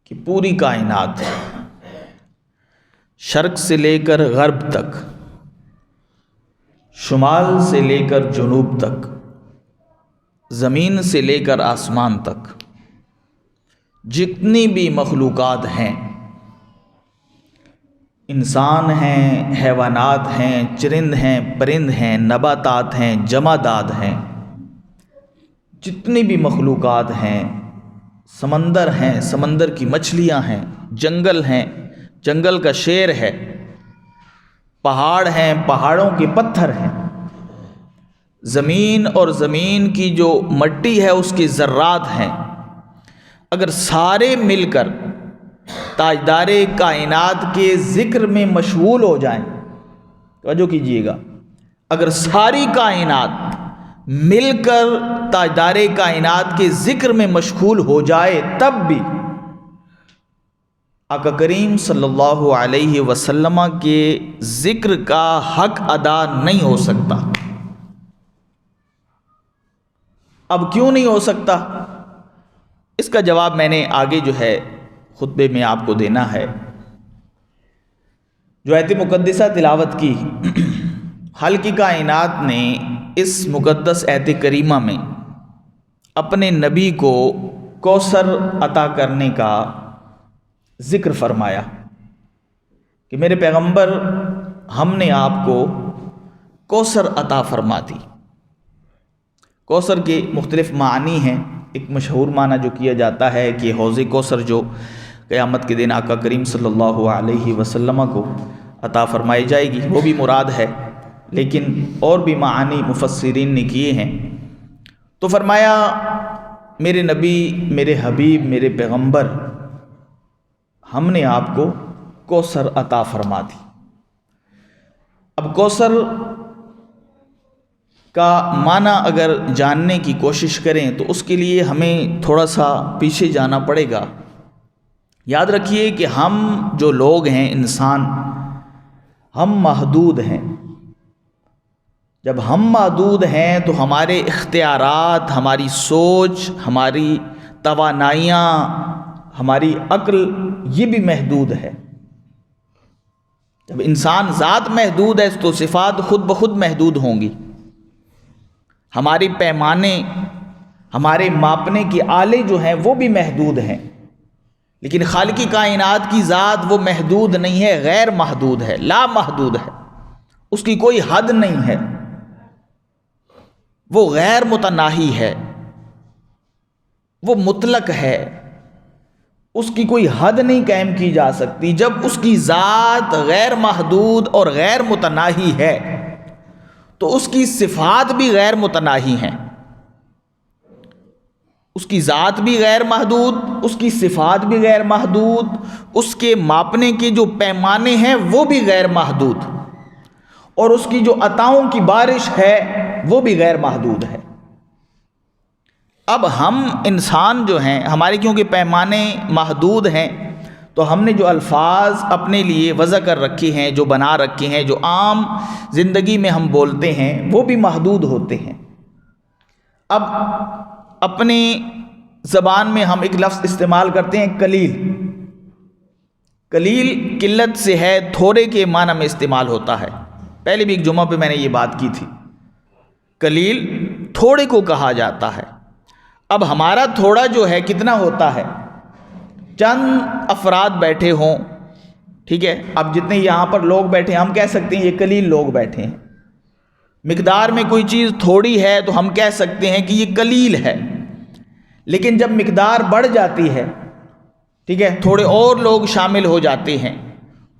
کہ پوری کائنات شرق سے لے کر غرب تک، شمال سے لے کر جنوب تک، زمین سے لے کر آسمان تک جتنی بھی مخلوقات ہیں، انسان ہیں، حیوانات ہیں، چرند ہیں، پرند ہیں، نباتات ہیں، جمادات ہیں، جتنی بھی مخلوقات ہیں، سمندر ہیں، سمندر کی مچھلیاں ہیں، جنگل ہیں، جنگل کا شیر ہے، پہاڑ ہیں، پہاڑوں کے پتھر ہیں، زمین اور زمین کی جو مٹی ہے اس کے ذرات ہیں، اگر سارے مل کر تاجدار کائنات کے ذکر میں مشغول ہو جائیں، توجہ کیجئے گا، اگر ساری کائنات مل کر تاجدار کائنات کے ذکر میں مشغول ہو جائے، تب بھی آقا کریم صلی اللہ علیہ وسلم کے ذکر کا حق ادا نہیں ہو سکتا۔ اب کیوں نہیں ہو سکتا؟ اس کا جواب میں نے آگے جو ہے خطبے میں آپ کو دینا ہے۔ جو آیت مقدسہ تلاوت کی، خالق کائنات نے اس مقدس آیت کریمہ میں اپنے نبی کو کوثر عطا کرنے کا ذکر فرمایا کہ میرے پیغمبر، ہم نے آپ کو کوثر عطا فرما دی۔ کوثر کے مختلف معنی ہیں۔ ایک مشہور معنی جو کیا جاتا ہے کہ حوض کوثر جو قیامت کے دن آقا کریم صلی اللہ علیہ وسلم کو عطا فرمائی جائے گی، وہ بھی مراد ہے، لیکن اور بھی معنی مفسرین نے کیے ہیں۔ تو فرمایا میرے نبی، میرے حبیب، میرے پیغمبر، ہم نے آپ کو کوثر عطا فرما دی۔ اب کوثر کا معنی اگر جاننے کی کوشش کریں تو اس کے لیے ہمیں تھوڑا سا پیچھے جانا پڑے گا۔ یاد رکھیے کہ ہم جو لوگ ہیں، انسان، ہم محدود ہیں۔ جب ہم محدود ہیں تو ہمارے اختیارات، ہماری سوچ، ہماری توانائیاں، ہماری عقل، یہ بھی محدود ہے۔ جب انسان ذات محدود ہے تو صفات خود بخود محدود ہوں گی۔ ہمارے پیمانے، ہمارے ماپنے کے آلے جو ہیں وہ بھی محدود ہیں، لیکن خالق کائنات کی ذات وہ محدود نہیں ہے، غیر محدود ہے، لا محدود ہے، اس کی کوئی حد نہیں ہے، وہ غیر متناہی ہے، وہ مطلق ہے، اس کی کوئی حد نہیں قائم کی جا سکتی۔ جب اس کی ذات غیر محدود اور غیر متناہی ہے تو اس کی صفات بھی غیر متناہی ہیں۔ اس کی ذات بھی غیر محدود، اس کی صفات بھی غیر محدود، اس کے ماپنے کے جو پیمانے ہیں وہ بھی غیر محدود، اور اس کی جو عطاؤں کی بارش ہے وہ بھی غیر محدود ہے۔ اب ہم انسان جو ہیں، ہمارے کیونکہ پیمانے محدود ہیں، تو ہم نے جو الفاظ اپنے لیے وضع کر رکھے ہیں، جو بنا رکھے ہیں، جو عام زندگی میں ہم بولتے ہیں، وہ بھی محدود ہوتے ہیں۔ اب اپنی زبان میں ہم ایک لفظ استعمال کرتے ہیں، قلیل۔ قلیل قلت سے ہے، تھوڑے کے معنی میں استعمال ہوتا ہے۔ پہلے بھی ایک جمعہ پہ میں نے یہ بات کی تھی، قلیل تھوڑے کو کہا جاتا ہے۔ اب ہمارا تھوڑا جو ہے کتنا ہوتا ہے؟ چند افراد بیٹھے ہوں، ٹھیک ہے، اب جتنے یہاں پر لوگ بیٹھے ہیں ہم کہہ سکتے ہیں یہ قلیل لوگ بیٹھے ہیں۔ مقدار میں کوئی چیز تھوڑی ہے تو ہم کہہ سکتے ہیں کہ یہ قلیل ہے، لیکن جب مقدار بڑھ جاتی ہے، ٹھیک ہے، تھوڑے اور لوگ شامل ہو جاتے ہیں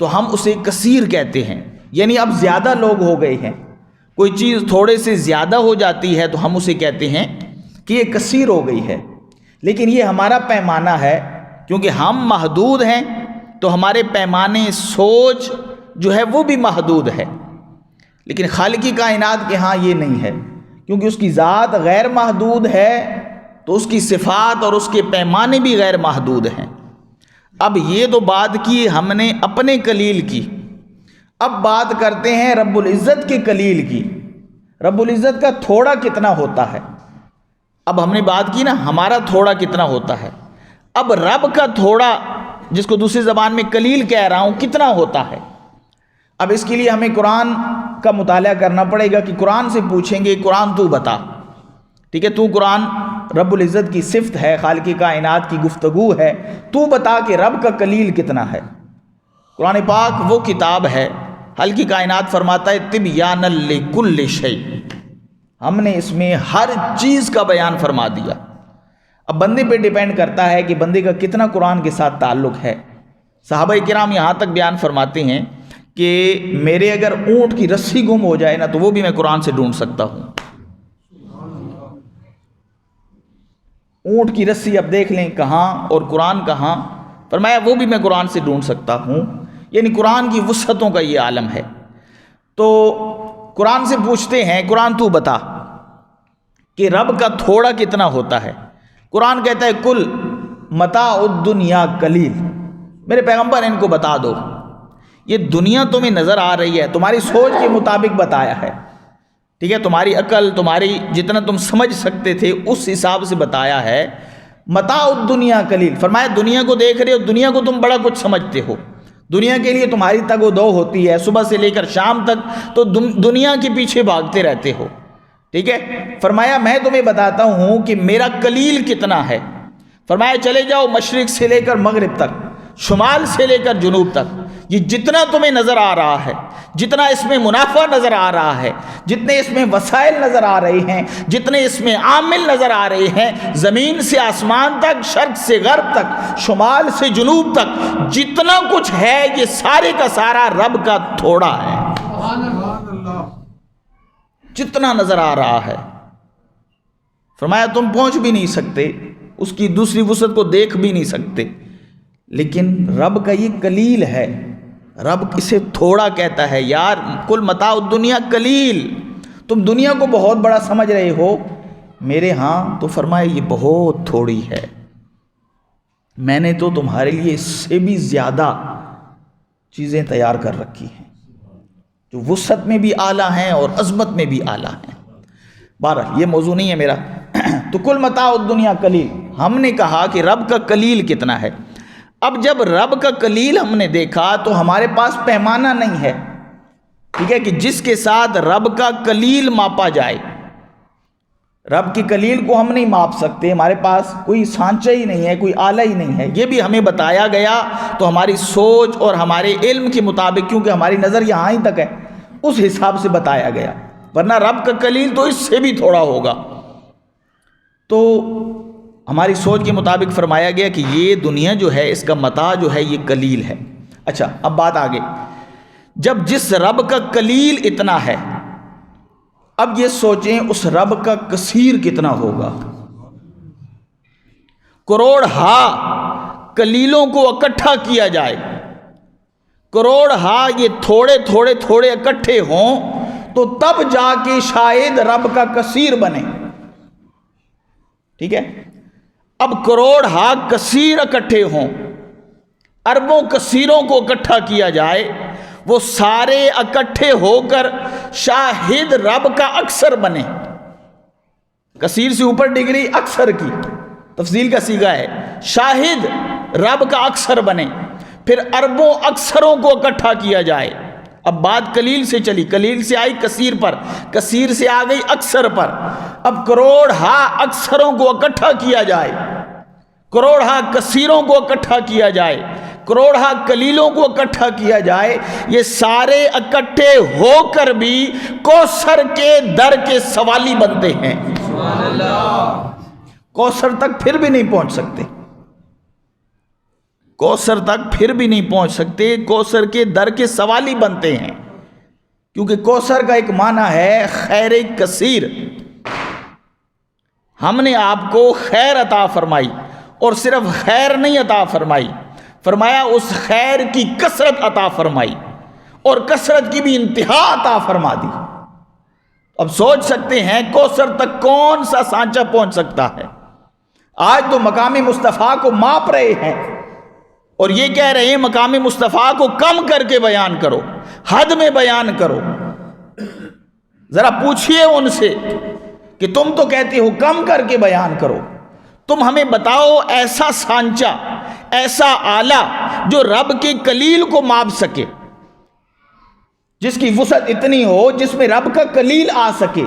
تو ہم اسے کثیر کہتے ہیں، یعنی اب زیادہ لوگ ہو گئے ہیں۔ کوئی چیز تھوڑے سے زیادہ ہو جاتی ہے تو ہم اسے کہتے ہیں کہ یہ کثیر ہو گئی ہے، لیکن یہ ہمارا پیمانہ ہے، کیونکہ ہم محدود ہیں تو ہمارے پیمانے، سوچ جو ہے وہ بھی محدود ہے۔ لیکن خالق کائنات کے ہاں یہ نہیں ہے، کیونکہ اس کی ذات غیر محدود ہے تو اس کی صفات اور اس کے پیمانے بھی غیر محدود ہیں۔ اب یہ تو بات کی ہم نے اپنے قلیل کی، اب بات کرتے ہیں رب العزت کے قلیل کی۔ رب العزت کا تھوڑا کتنا ہوتا ہے؟ اب ہم نے بات کی نا ہمارا تھوڑا کتنا ہوتا ہے، اب رب کا تھوڑا جس کو دوسری زبان میں کلیل کہہ رہا ہوں، کتنا ہوتا ہے؟ اب اس کے لیے ہمیں قرآن کا مطالعہ کرنا پڑے گا کہ قرآن سے پوچھیں گے قرآن تو بتا، ٹھیک ہے، تو قرآن رب العزت کی صفت ہے، خالق کائنات کی گفتگو ہے، تو بتا کہ رب کا کلیل کتنا ہے۔ قرآن پاک وہ کتاب ہے، خالق کائنات فرماتا ہے تبیانا لکل شیء، ہم نے اس میں ہر چیز کا بیان فرما دیا۔ اب بندے پہ ڈیپینڈ کرتا ہے کہ بندے کا کتنا قرآن کے ساتھ تعلق ہے۔ صحابہ کرام یہاں تک بیان فرماتے ہیں کہ میرے اگر اونٹ کی رسی گم ہو جائے نا تو وہ بھی میں قرآن سے ڈھونڈ سکتا ہوں۔ اونٹ کی رسی اب دیکھ لیں کہاں اور قرآن کہاں، فرمایا وہ بھی میں قرآن سے ڈھونڈ سکتا ہوں۔ یعنی قرآن کی وسعتوں کا یہ عالم ہے۔ تو قرآن سے پوچھتے ہیں قرآن تو بتا کہ رب کا تھوڑا کتنا ہوتا ہے۔ قرآن کہتا ہے کل متاع الدنیا قلیل، میرے پیغمبر ان کو بتا دو، یہ دنیا تمہیں نظر آ رہی ہے، تمہاری سوچ کے مطابق بتایا ہے، ٹھیک ہے، تمہاری عقل، تمہاری جتنا تم سمجھ سکتے تھے اس حساب سے بتایا ہے۔ متاع الدنیا قلیل، فرمایا دنیا کو دیکھ رہے ہو، دنیا کو تم بڑا کچھ سمجھتے ہو، دنیا کے لیے تمہاری تگ و دو ہوتی ہے، صبح سے لے کر شام تک تو دنیا کے پیچھے بھاگتے رہتے ہو، ٹھیک ہے۔ فرمایا میں تمہیں بتاتا ہوں کہ میرا قلیل کتنا ہے۔ فرمایا چلے جاؤ مشرق سے لے کر مغرب تک، شمال سے لے کر جنوب تک، یہ جتنا تمہیں نظر آ رہا ہے، جتنا اس میں منافع نظر آ رہا ہے، جتنے اس میں وسائل نظر آ رہے ہیں، جتنے اس میں عامل نظر آ رہے ہیں، زمین سے آسمان تک، شرق سے غرب تک، شمال سے جنوب تک، جتنا کچھ ہے یہ سارے کا سارا رب کا تھوڑا ہے، جتنا نظر آ رہا ہے۔ فرمایا تم پہنچ بھی نہیں سکتے، اس کی دوسری وسعت کو دیکھ بھی نہیں سکتے، لیکن رب کا یہ قلیل ہے، رب اسے تھوڑا کہتا ہے۔ یار کل متاع الدنیا قلیل، تم دنیا کو بہت بڑا سمجھ رہے ہو، میرے ہاں تو فرمایا یہ بہت تھوڑی ہے، میں نے تو تمہارے لیے اس سے بھی زیادہ چیزیں تیار کر رکھی ہیں جو وسعت میں بھی اعلیٰ ہیں اور عظمت میں بھی اعلیٰ ہیں۔ بہرحال یہ موضوع نہیں ہے میرا۔ تو کل متاع الدنیا قلیل، ہم نے کہا کہ رب کا قلیل کتنا ہے۔ اب جب رب کا قلیل ہم نے دیکھا تو ہمارے پاس پیمانہ نہیں ہے، ٹھیک ہے، کہ جس کے ساتھ رب کا قلیل ماپا جائے۔ رب کی قلیل کو ہم نہیں ماپ سکتے، ہمارے پاس کوئی سانچہ ہی نہیں ہے، کوئی آلہ ہی نہیں ہے۔ یہ بھی ہمیں بتایا گیا تو ہماری سوچ اور ہمارے علم کے مطابق، کیونکہ ہماری نظر یہاں ہی تک ہے، اس حساب سے بتایا گیا، ورنہ رب کا قلیل تو اس سے بھی تھوڑا ہوگا۔ تو ہماری سوچ کے مطابق فرمایا گیا کہ یہ دنیا جو ہے اس کا متاع جو ہے یہ قلیل ہے۔ اچھا اب بات آگے، جب جس رب کا قلیل اتنا ہے، اب یہ سوچیں اس رب کا کثیر کتنا ہوگا۔ کروڑ ہا قلیلوں کو اکٹھا کیا جائے، کروڑ ہا یہ تھوڑے تھوڑے تھوڑے اکٹھے ہوں تو تب جا کے شاید رب کا کثیر بنے، ٹھیک ہے۔ اب کروڑ ہا کثیر اکٹھے ہوں، اربوں کثیروں کو اکٹھا کیا جائے، وہ سارے اکٹھے ہو کر شاہد رب کا اکثر بنے۔ کثیر سے اوپر ڈگری اکثر کی تفضیل کا صیغہ ہے، شاہد رب کا اکثر بنے، پھر اربوں اکثروں کو اکٹھا کیا جائے۔ اب بات قلیل سے چلی، قلیل سے آئی کثیر پر، کثیر سے آ گئی اکثر پر، اب کروڑ ہا اکثروں کو اکٹھا کیا جائے، کروڑ ہا کثیروں کو اکٹھا کیا جائے، کروڑ ہا قلیلوں کو اکٹھا کیا جائے، یہ سارے اکٹھے ہو کر بھی کوثر کے در کے سوالی بنتے ہیں۔ کوثر تک پھر بھی نہیں پہنچ سکتے، کوثر تک پھر بھی نہیں پہنچ سکتے، کوثر کے در کے سوالی بنتے ہیں، کیونکہ کوثر کا ایک معنی ہے خیر کثیر۔ ہم نے آپ کو خیر عطا فرمائی، اور صرف خیر نہیں عطا فرمائی، فرمایا اس خیر کی کثرت عطا فرمائی، اور کثرت کی بھی انتہا عطا فرما دی۔ اب سوچ سکتے ہیں کوثر تک کون سا سانچہ پہنچ سکتا ہے۔ آج تو مقام مصطفیٰ کو ماپ رہے ہیں اور یہ کہہ رہے ہیں مقام مصطفیٰ کو کم کر کے بیان کرو، حد میں بیان کرو۔ ذرا پوچھئے ان سے کہ تم تو کہتے ہو کم کر کے بیان کرو، تم ہمیں بتاؤ ایسا سانچہ، ایسا آلہ جو رب کے کلیل کو ماپ سکے، جس کی وسعت اتنی ہو جس میں رب کا کلیل آ سکے۔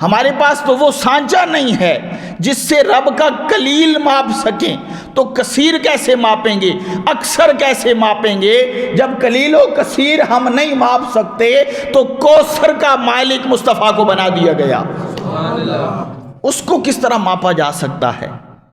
ہمارے پاس تو وہ سانچہ نہیں ہے جس سے رب کا کلیل ماپ سکیں، تو کثیر کیسے ماپیں گے، اکثر کیسے ماپیں گے؟ جب کلیل و کثیر ہم نہیں ماپ سکتے تو کوثر کا مالک مصطفیٰ کو بنا دیا گیا، اس کو کس طرح ماپا جا سکتا ہے؟